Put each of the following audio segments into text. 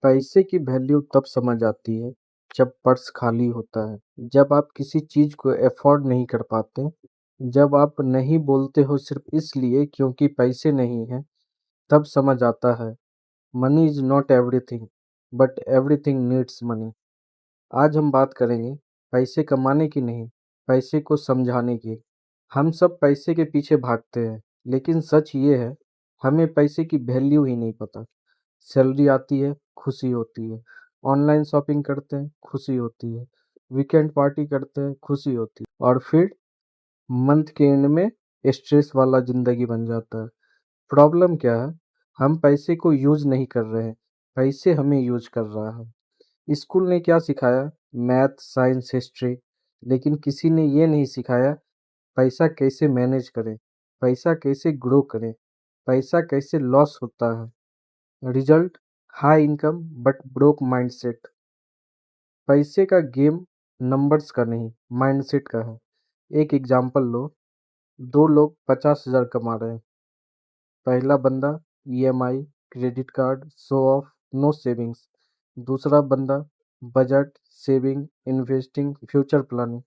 पैसे की वैल्यू तब समझ आती है जब पर्स खाली होता है, जब आप किसी चीज को अफोर्ड नहीं कर पाते, जब आप नहीं बोलते हो सिर्फ इसलिए क्योंकि पैसे नहीं हैं, तब समझ आता है money is not everything but everything needs money. आज हम बात करेंगे पैसे कमाने की नहीं, पैसे को समझाने की। हम सब पैसे के पीछे भागते हैं, लेकिन सच ये है हमें पैसे की वैल्यू ही नहीं पता। सैलरी आती है, खुशी होती है। ऑनलाइन शॉपिंग करते हैं, खुशी होती है। वीकेंड पार्टी करते हैं, खुशी होती है। और फिर मंथ के एंड में स्ट्रेस वाला जिंदगी बन जाता है। प्रॉब्लम क्या है? हम पैसे को यूज नहीं कर रहे हैं, पैसे हमें यूज कर रहा है। स्कूल ने क्या सिखाया? Math, science, history. लेकिन किसी ने ये नहीं सिखाया पैसा कैसे मैनेज करें, पैसा कैसे ग्रो करें, पैसा कैसे लॉस होता है। Result, high income but broke mindset. पैसे का गेम नंबर्स का नहीं, माइंडसेट का है। एक एग्जांपल लो, दो लोग 50,000 कमा रहे हैं। पहला बंदा EMI, credit card, show off, no savings. दूसरा बंदा budget, saving, investing, future planning.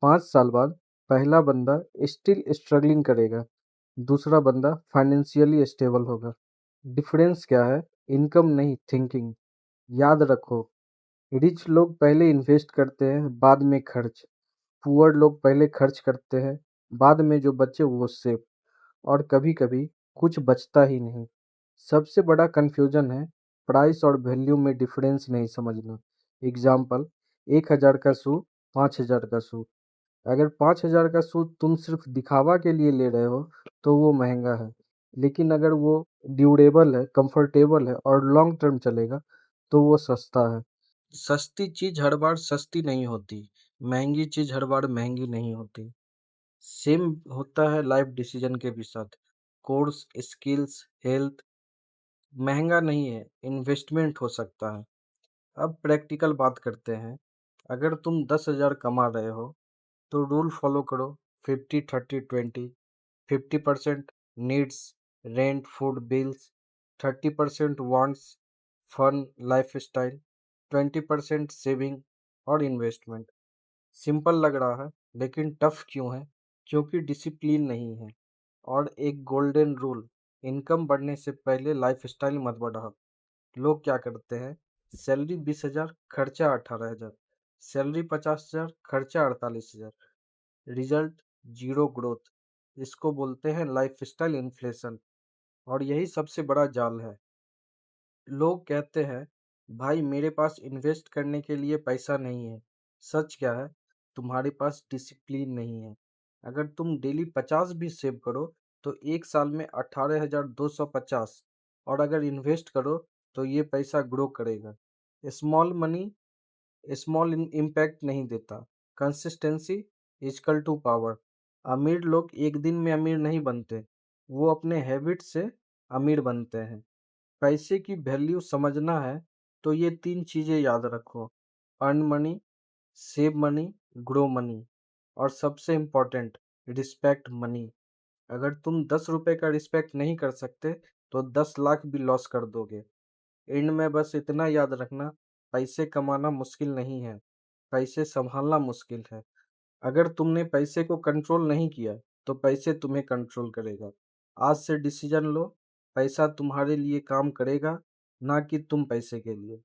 5 साल बाद पहला बंदा स्टिल स्ट्रगलिंग करेगा, दूसरा बंदा फाइनेंशियली स्टेबल होगा। डिफरेंस क्या है? इनकम नहीं, थिंकिंग। याद रखो, रिच लोग पहले इन्वेस्ट करते हैं, बाद में खर्च। पुअर लोग पहले खर्च करते हैं, बाद में जो बचे वो सेव। और कभी कभी कुछ बचता ही नहीं। सबसे बड़ा कंफ्यूजन है प्राइस और वैल्यू में डिफरेंस नहीं समझना। एग्जाम्पल, 1,000 का शू, 5,000 का शू। अगर 5,000 का शू तुम सिर्फ दिखावा के लिए ले रहे हो तो वो महंगा है। लेकिन अगर वो ड्यूरेबल है, कंफर्टेबल है और लॉन्ग टर्म चलेगा तो वो सस्ता है। सस्ती चीज हर बार सस्ती नहीं होती, महंगी चीज हर बार महंगी नहीं होती। सेम होता है लाइफ डिसीजन के भी साथ। कोर्स, स्किल्स, हेल्थ महंगा नहीं है, इन्वेस्टमेंट हो सकता है। अब प्रैक्टिकल बात करते हैं। अगर तुम 10,000 कमा रहे हो तो रूल फॉलो करो, 50-30-20। 50% needs, rent, food, bills. 30% wants, fun, lifestyle. 20% saving और इन्वेस्टमेंट। सिंपल लग रहा है, लेकिन टफ क्यों है? क्योंकि डिसिप्लिन नहीं है। और एक गोल्डन रूल, इनकम बढ़ने से पहले लाइफस्टाइल मत बढ़ाओ। लोग क्या करते हैं? सैलरी 20,000, खर्चा 18,000। सैलरी 50,000, खर्चा 48,000। Result, zero growth. इसको बोलते हैं लाइफस्टाइल इन्फ्लेशन। और यही सबसे बड़ा जाल है। लोग कहते हैं भाई मेरे पास इन्वेस्ट करने के लिए पैसा नहीं है। सच क्या है? तुम्हारे पास डिसिप्लिन नहीं है। अगर तुम डेली 50 भी सेव करो तो एक साल में 18,250। और अगर इन्वेस्ट करो तो ये पैसा ग्रो करेगा। स्मॉल मनी स्मॉल इम्पैक्ट नहीं देता। Consistency is equal to power. अमीर लोग एक दिन में अमीर नहीं बनते, वो अपने हैबिट से अमीर बनते हैं। पैसे की वैल्यू समझना है तो ये 3 चीजें याद रखो: earn money, save money, grow money. और सबसे इम्पोर्टेंट, रिस्पेक्ट मनी। अगर तुम 10 रुपए का रिस्पेक्ट नहीं कर सकते तो 10 लाख भी लॉस कर दोगे। एंड में बस इतना याद रखना, पैसे कमाना मुश्किल नहीं है, पैसे संभालना मुश्किल है। अगर तुमने पैसे को कंट्रोल नहीं किया तो पैसे तुम्हें कंट्रोल करेगा। आज से डिसीजन लो, पैसा तुम्हारे लिए काम करेगा, ना कि तुम पैसे के लिए।